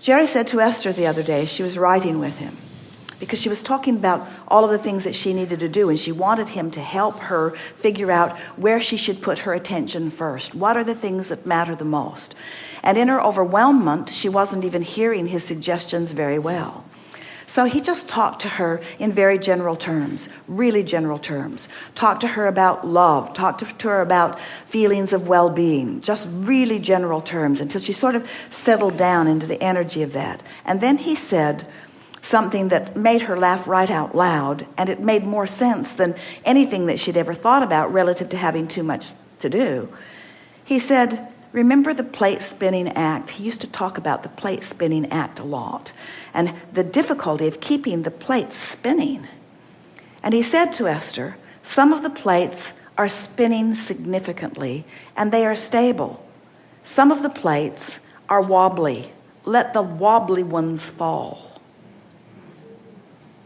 Jerry said to Esther the other day, she was writing with him, because she was talking about all of the things that she needed to do, and she wanted him to help her figure out where she should put her attention first. What are the things that matter the most? And in her overwhelmment, she wasn't even hearing his suggestions very well. So he just talked to her in very general terms, really general terms. Talked to her about love, talked to her about feelings of well-being, just really general terms, until she sort of settled down into the energy of that. And then he said something that made her laugh right out loud, and it made more sense than anything that she'd ever thought about relative to having too much to do. He said, remember the plate spinning act? He used to talk about the plate spinning act a lot, and the difficulty of keeping the plates spinning. And he said to Esther, some of the plates are spinning significantly, and they are stable. Some of the plates are wobbly. Let the wobbly ones fall.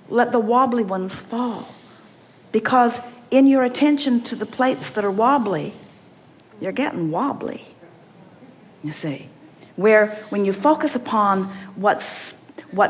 Let the wobbly ones fall. Because in your attention to the plates that are wobbly, you're getting wobbly. You see, where when you focus upon what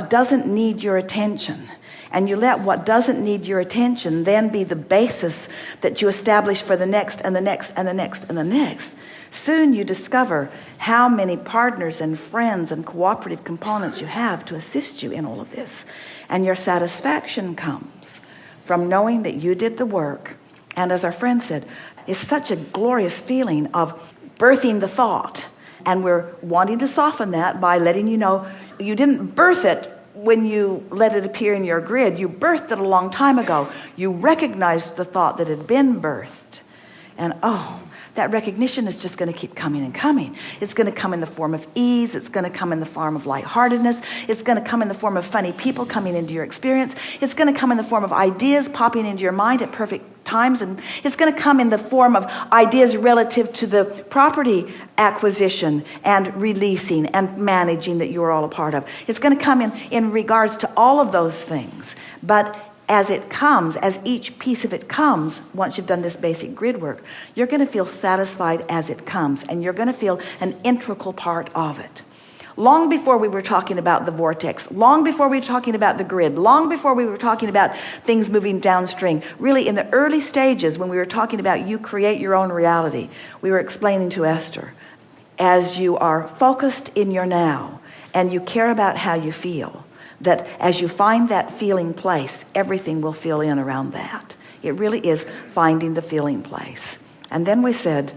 doesn't need your attention, and you let what doesn't need your attention then be the basis that you establish for the next and the next and the next and the next, soon you discover how many partners and friends and cooperative components you have to assist you in all of this. And your satisfaction comes from knowing that you did the work. And as our friend said, it's such a glorious feeling of birthing the thought. And we're wanting to soften that by letting you know you didn't birth it when you let it appear in your grid. You birthed it a long time ago. You recognized the thought that had been birthed. And oh, that recognition is just going to keep coming and coming. It's going to come in the form of ease. It's going to come in the form of lightheartedness. It's going to come in the form of funny people coming into your experience. It's going to come in the form of ideas popping into your mind at perfect times. And it's going to come in the form of ideas relative to the property acquisition and releasing and managing that you're all a part of. It's going to come in regards to all of those things. But as it comes, as each piece of it comes, once you've done this basic grid work, you're going to feel satisfied as it comes, and you're going to feel an integral part of it. Long before we were talking about the vortex, long before we were talking about the grid, long before we were talking about things moving downstream, really in the early stages when we were talking about you create your own reality, we were explaining to Esther, as you are focused in your now and you care about how you feel, that as you find that feeling place, everything will fill in around that. It really is finding the feeling place. And then we said,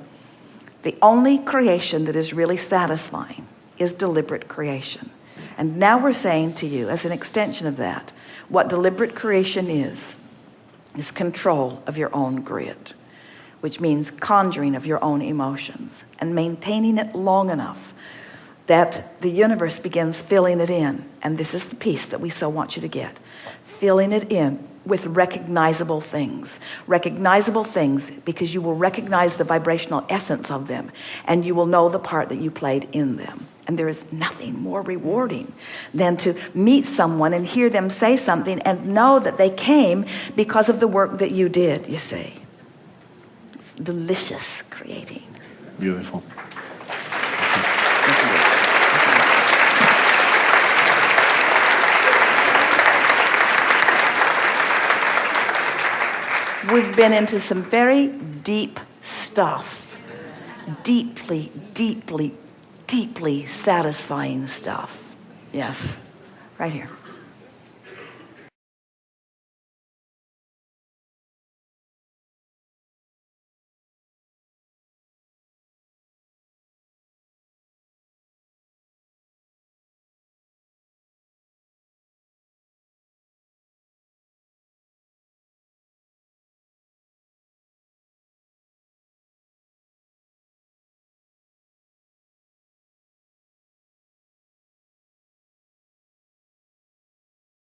the only creation that is really satisfying is deliberate creation. And now we're saying to you, as an extension of that, what deliberate creation is control of your own grid, which means conjuring of your own emotions and maintaining it long enough that the universe begins filling it in. And this is the piece that we so want you to get. Filling it in with recognizable things. Recognizable things because you will recognize the vibrational essence of them, and you will know the part that you played in them. And there is nothing more rewarding than to meet someone and hear them say something and know that they came because of the work that you did, you see. It's delicious creating. Beautiful. We've been into some very deep stuff. Deeply, deeply, deeply satisfying stuff. Yes, right here.